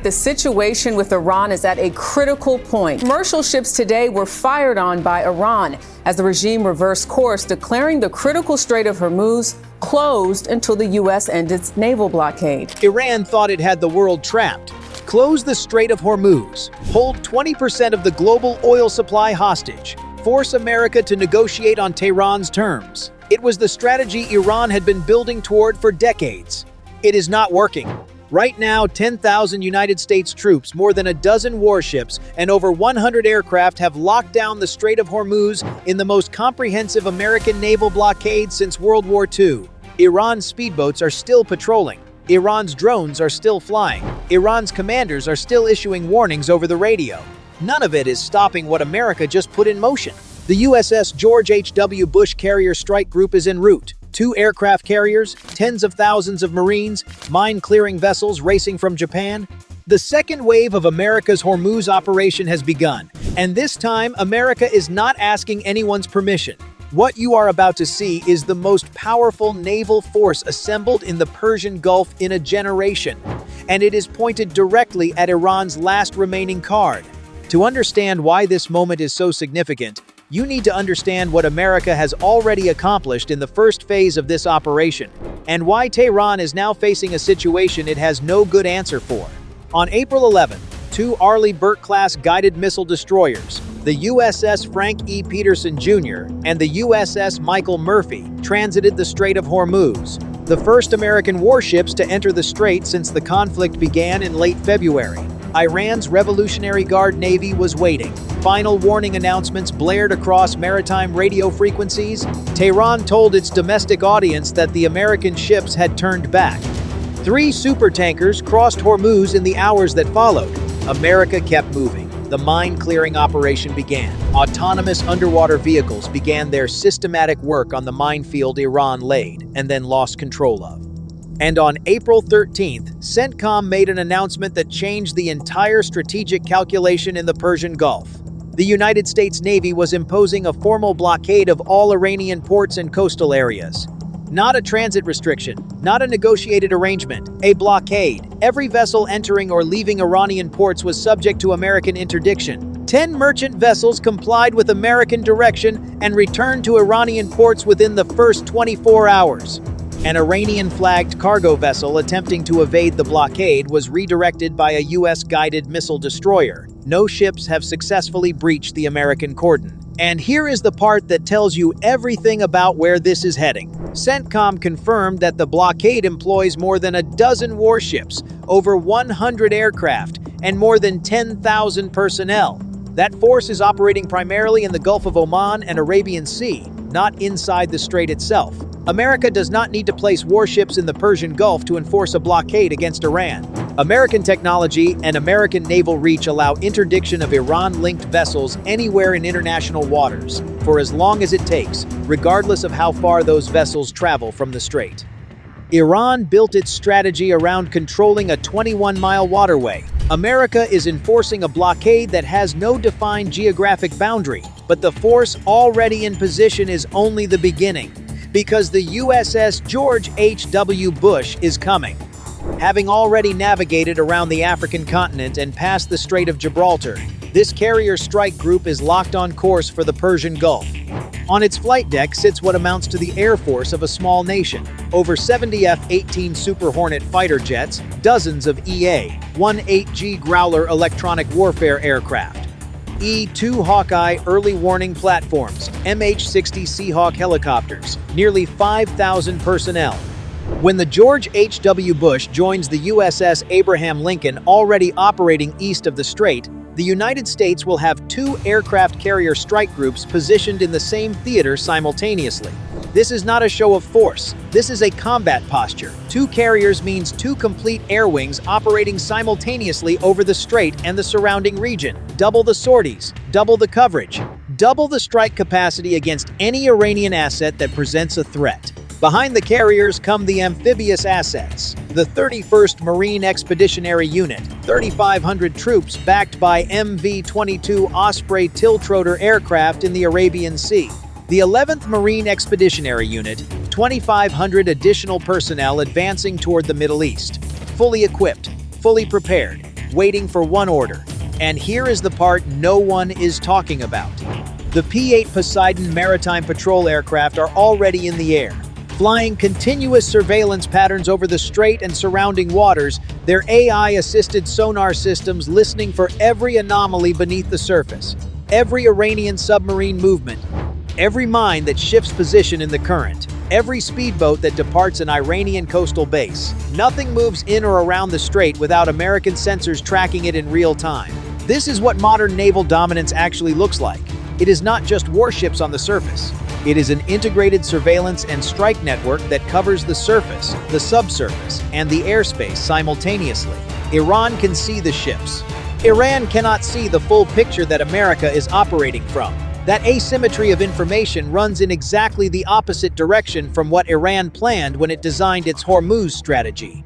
the situation with Iran is at a critical point. Commercial ships today were fired on by Iran as the regime reversed course, declaring the critical Strait of Hormuz closed until the U.S. ended its naval blockade. Iran thought it had the world trapped. Close the Strait of Hormuz, hold 20% of the global oil supply hostage, force America to negotiate on Tehran's terms. It was the strategy Iran had been building toward for decades. It is not working. Right now, 10,000 United States troops, more than a dozen warships, and over 100 aircraft have locked down the Strait of Hormuz in the most comprehensive American naval blockade since World War II. Iran's speedboats are still patrolling. Iran's drones are still flying. Iran's commanders are still issuing warnings over the radio. None of it is stopping what America just put in motion. The USS George H.W. Bush Carrier Strike Group is en route. 2 aircraft carriers, tens of thousands of Marines, mine-clearing vessels racing from Japan. The second wave of America's Hormuz operation has begun, and this time America is not asking anyone's permission. What you are about to see is the most powerful naval force assembled in the Persian Gulf in a generation, and it is pointed directly at Iran's last remaining card. To understand why this moment is so significant, you need to understand what America has already accomplished in the first phase of this operation, and why Tehran is now facing a situation it has no good answer for. On April 11, 2 Arleigh Burke-class guided missile destroyers, the USS Frank E. Peterson Jr. and the USS Michael Murphy, transited the Strait of Hormuz, the first American warships to enter the strait since the conflict began in late February. Iran's Revolutionary Guard Navy was waiting. Final warning announcements blared across maritime radio frequencies. Tehran told its domestic audience that the American ships had turned back. 3 supertankers crossed Hormuz in the hours that followed. America kept moving. The mine-clearing operation began. Autonomous underwater vehicles began their systematic work on the minefield Iran laid and then lost control of. And on April 13th, CENTCOM made an announcement that changed the entire strategic calculation in the Persian Gulf. The United States Navy was imposing a formal blockade of all Iranian ports and coastal areas. Not a transit restriction, not a negotiated arrangement, a blockade. Every vessel entering or leaving Iranian ports was subject to American interdiction. 10 merchant vessels complied with American direction and returned to Iranian ports within the first 24 hours. An Iranian-flagged cargo vessel attempting to evade the blockade was redirected by a U.S.-guided missile destroyer. No ships have successfully breached the American cordon. And here is the part that tells you everything about where this is heading. CENTCOM confirmed that the blockade employs more than a dozen warships, over 100 aircraft, and more than 10,000 personnel. That force is operating primarily in the Gulf of Oman and Arabian Sea, not inside the strait itself. America does not need to place warships in the Persian Gulf to enforce a blockade against Iran. American technology and American naval reach allow interdiction of Iran-linked vessels anywhere in international waters, for as long as it takes, regardless of how far those vessels travel from the strait. Iran built its strategy around controlling a 21-mile waterway. America is enforcing a blockade that has no defined geographic boundary, but the force already in position is only the beginning, because the USS George H.W. Bush is coming. Having already navigated around the African continent and past the Strait of Gibraltar, this carrier strike group is locked on course for the Persian Gulf. On its flight deck sits what amounts to the air force of a small nation. Over 70 F-18 Super Hornet fighter jets, dozens of EA-18G Growler electronic warfare aircraft, E-2 Hawkeye early warning platforms, MH-60 Seahawk helicopters, nearly 5,000 personnel. When the George H.W. Bush joins the USS Abraham Lincoln already operating east of the strait, the United States will have 2 aircraft carrier strike groups positioned in the same theater simultaneously. This is not a show of force. This is a combat posture. 2 carriers means 2 complete air wings operating simultaneously over the strait and the surrounding region. Double the sorties, double the coverage, double the strike capacity against any Iranian asset that presents a threat. Behind the carriers come the amphibious assets. The 31st Marine Expeditionary Unit, 3,500 troops backed by MV-22 Osprey tiltrotor aircraft in the Arabian Sea. The 11th Marine Expeditionary Unit, 2,500 additional personnel advancing toward the Middle East. Fully equipped, fully prepared, waiting for one order. And here is the part no one is talking about. The P-8 Poseidon maritime patrol aircraft are already in the air, flying continuous surveillance patterns over the strait and surrounding waters, their AI-assisted sonar systems listening for every anomaly beneath the surface, every Iranian submarine movement, every mine that shifts position in the current, every speedboat that departs an Iranian coastal base. Nothing moves in or around the strait without American sensors tracking it in real time. This is what modern naval dominance actually looks like. It is not just warships on the surface. It is an integrated surveillance and strike network that covers the surface, the subsurface, and the airspace simultaneously. Iran can see the ships. Iran cannot see the full picture that America is operating from. That asymmetry of information runs in exactly the opposite direction from what Iran planned when it designed its Hormuz strategy.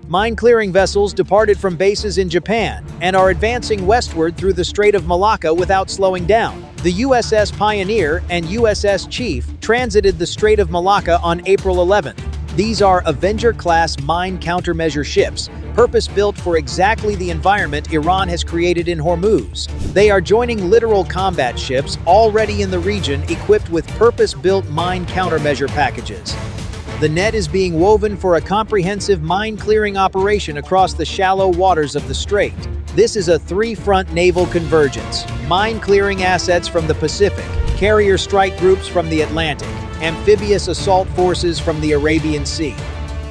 Mine-clearing vessels departed from bases in Japan and are advancing westward through the Strait of Malacca without slowing down. The USS Pioneer and USS Chief transited the Strait of Malacca on April 11th. These are Avenger-class mine countermeasure ships, purpose-built for exactly the environment Iran has created in Hormuz. They are joining littoral combat ships already in the region equipped with purpose-built mine countermeasure packages. The net is being woven for a comprehensive mine-clearing operation across the shallow waters of the strait. This is a three-front naval convergence: mine-clearing assets from the Pacific, carrier strike groups from the Atlantic, amphibious assault forces from the Arabian Sea,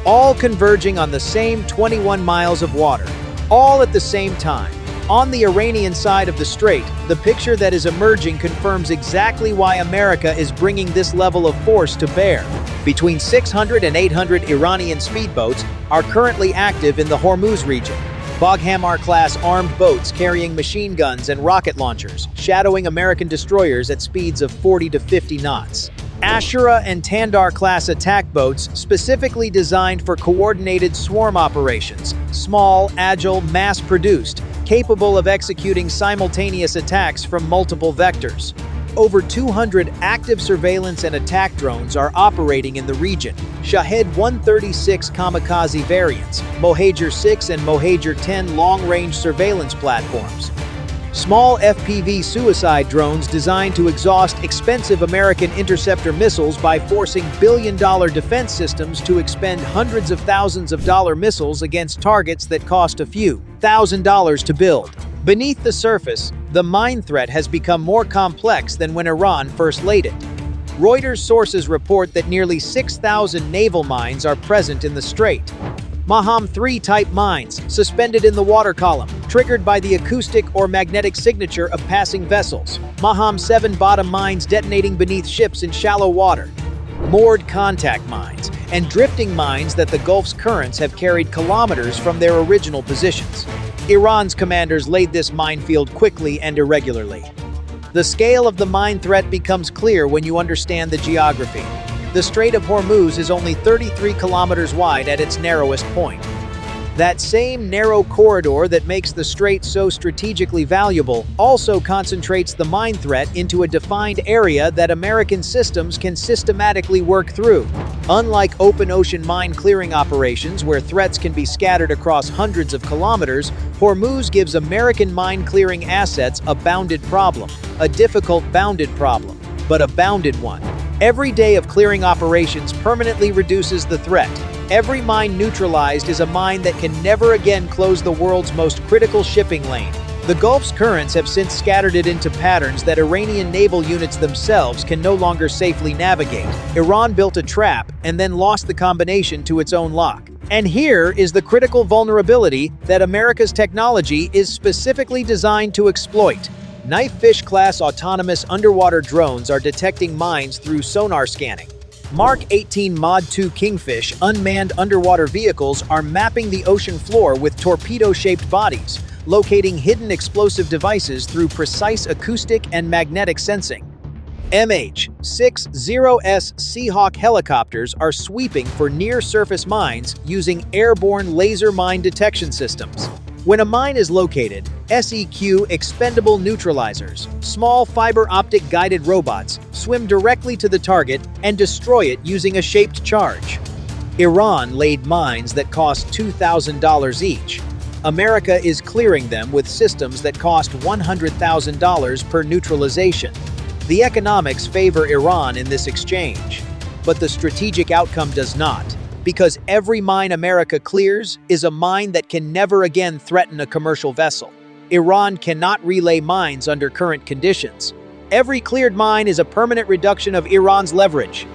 all converging on the same 21 miles of water, all at the same time. On the Iranian side of the strait, the picture that is emerging confirms exactly why America is bringing this level of force to bear. Between 600 and 800 Iranian speedboats are currently active in the Hormuz region. Baghramar-class armed boats carrying machine guns and rocket launchers, shadowing American destroyers at speeds of 40 to 50 knots. Ashura and Tandar-class attack boats specifically designed for coordinated swarm operations, small, agile, mass-produced, capable of executing simultaneous attacks from multiple vectors. Over 200 active surveillance and attack drones are operating in the region. Shahed 136 kamikaze variants, Mohajer 6 and Mohajer 10 long-range surveillance platforms. Small FPV suicide drones designed to exhaust expensive American interceptor missiles by forcing billion-dollar defense systems to expend hundreds of thousands of dollar missiles against targets that cost a few $1,000s to build. Beneath the surface, the mine threat has become more complex than when Iran first laid it. Reuters sources report that nearly 6,000 naval mines are present in the strait. Maham 3 type mines, suspended in the water column, triggered by the acoustic or magnetic signature of passing vessels. Maham 7 bottom mines detonating beneath ships in shallow water. Moored contact mines, and drifting mines that the Gulf's currents have carried kilometers from their original positions. Iran's commanders laid this minefield quickly and irregularly. The scale of the mine threat becomes clear when you understand the geography. The Strait of Hormuz is only 33 kilometers wide at its narrowest point. That same narrow corridor that makes the strait so strategically valuable also concentrates the mine threat into a defined area that American systems can systematically work through. Unlike open ocean mine clearing operations where threats can be scattered across hundreds of kilometers, Hormuz gives American mine clearing assets a bounded problem, a difficult bounded problem, but a bounded one. Every day of clearing operations permanently reduces the threat. Every mine neutralized is a mine that can never again close the world's most critical shipping lane. The Gulf's currents have since scattered it into patterns that Iranian naval units themselves can no longer safely navigate. Iran built a trap and then lost the combination to its own lock. And here is the critical vulnerability that America's technology is specifically designed to exploit. Knifefish-class autonomous underwater drones are detecting mines through sonar scanning. Mark 18 Mod 2 Kingfish unmanned underwater vehicles are mapping the ocean floor with torpedo-shaped bodies, locating hidden explosive devices through precise acoustic and magnetic sensing. MH-60S Seahawk helicopters are sweeping for near-surface mines using airborne laser mine detection systems. When a mine is located, SEQ expendable neutralizers, small fiber optic guided robots, swim directly to the target and destroy it using a shaped charge. Iran laid mines that cost $2,000 each. America is clearing them with systems that cost $100,000 per neutralization. The economics favor Iran in this exchange, but the strategic outcome does not, because every mine America clears is a mine that can never again threaten a commercial vessel. Iran cannot relay mines under current conditions. Every cleared mine is a permanent reduction of Iran's leverage.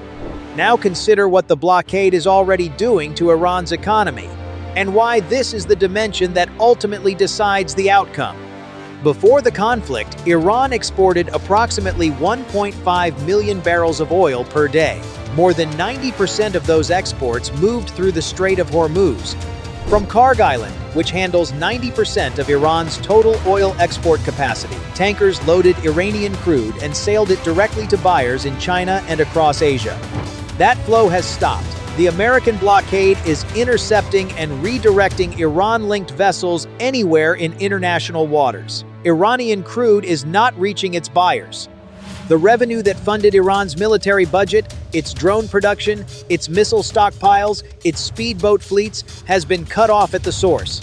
Now consider what the blockade is already doing to Iran's economy, and why this is the dimension that ultimately decides the outcome. Before the conflict, Iran exported approximately 1.5 million barrels of oil per day. More than 90% of those exports moved through the Strait of Hormuz. From Karg Island, which handles 90% of Iran's total oil export capacity, tankers loaded Iranian crude and sailed it directly to buyers in China and across Asia. That flow has stopped. The American blockade is intercepting and redirecting Iran-linked vessels anywhere in international waters. Iranian crude is not reaching its buyers. The revenue that funded Iran's military budget, its drone production, its missile stockpiles, its speedboat fleets, has been cut off at the source.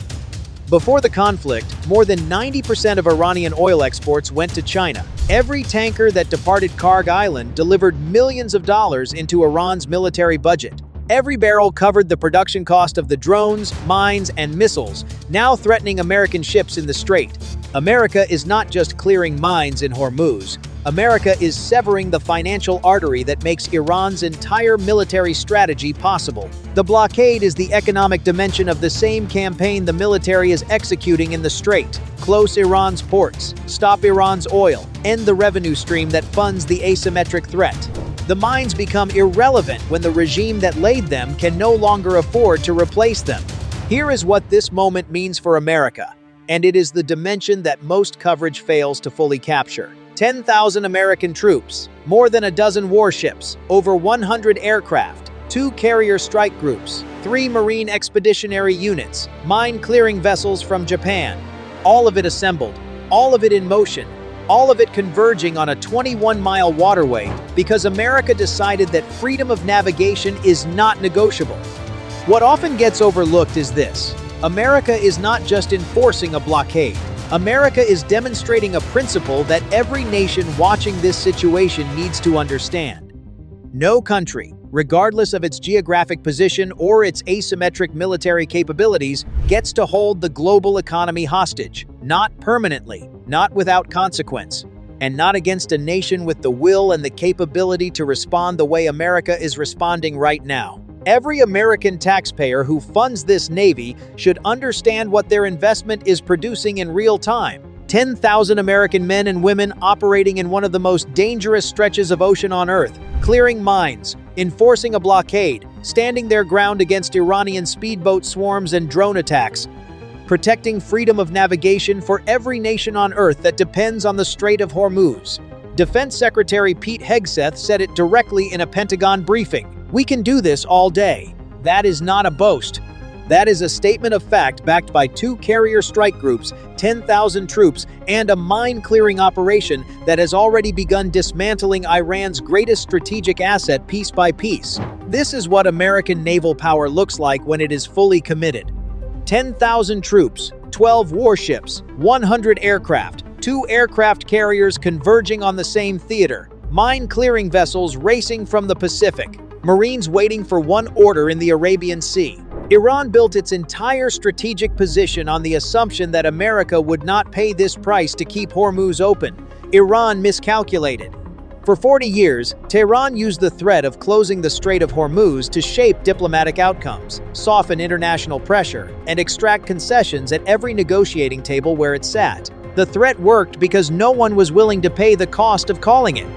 Before the conflict, more than 90% of Iranian oil exports went to China. Every tanker that departed Karg Island delivered millions of dollars into Iran's military budget. Every barrel covered the production cost of the drones, mines, and missiles, now threatening American ships in the strait. America is not just clearing mines in Hormuz. America is severing the financial artery that makes Iran's entire military strategy possible. The blockade is the economic dimension of the same campaign the military is executing in the strait. Close Iran's ports, stop Iran's oil, end the revenue stream that funds the asymmetric threat. The mines become irrelevant when the regime that laid them can no longer afford to replace them. Here is what this moment means for America, and it is the dimension that most coverage fails to fully capture. 10,000 American troops, more than a dozen warships, over 100 aircraft, 2 carrier strike groups, 3 Marine expeditionary units, mine-clearing vessels from Japan. All of it assembled, all of it in motion, all of it converging on a 21-mile waterway because America decided that freedom of navigation is not negotiable. What often gets overlooked is this: America is not just enforcing a blockade. America is demonstrating a principle that every nation watching this situation needs to understand. No country, regardless of its geographic position or its asymmetric military capabilities, gets to hold the global economy hostage. Not permanently, not without consequence, and not against a nation with the will and the capability to respond the way America is responding right now. Every American taxpayer who funds this Navy should understand what their investment is producing in real time. 10,000 American men and women operating in one of the most dangerous stretches of ocean on Earth, clearing mines, enforcing a blockade, standing their ground against Iranian speedboat swarms and drone attacks, protecting freedom of navigation for every nation on Earth that depends on the Strait of Hormuz. Defense Secretary Pete Hegseth said it directly in a Pentagon briefing. "We can do this all day." That is not a boast. That is a statement of fact backed by 2 carrier strike groups, 10,000 troops, and a mine-clearing operation that has already begun dismantling Iran's greatest strategic asset piece by piece. This is what American naval power looks like when it is fully committed. 10,000 troops, 12 warships, 100 aircraft, 2 aircraft carriers converging on the same theater, mine-clearing vessels racing from the Pacific, Marines waiting for one order in the Arabian Sea. Iran built its entire strategic position on the assumption that America would not pay this price to keep Hormuz open. Iran miscalculated. For 40 years, Tehran used the threat of closing the Strait of Hormuz to shape diplomatic outcomes, soften international pressure, and extract concessions at every negotiating table where it sat. The threat worked because no one was willing to pay the cost of calling it.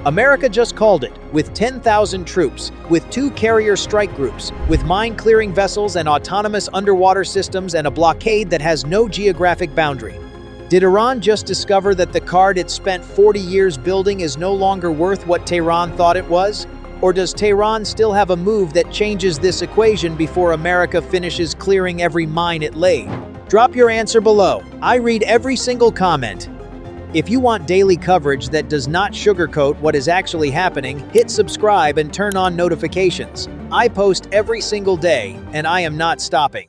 America just called it, with 10,000 troops, with 2 carrier strike groups, with mine-clearing vessels and autonomous underwater systems, and a blockade that has no geographic boundary. Did Iran just discover that the card it spent 40 years building is no longer worth what Tehran thought it was? Or does Tehran still have a move that changes this equation before America finishes clearing every mine it laid? Drop your answer below. I read every single comment. If you want daily coverage that does not sugarcoat what is actually happening, hit subscribe and turn on notifications. I post every single day, and I am not stopping.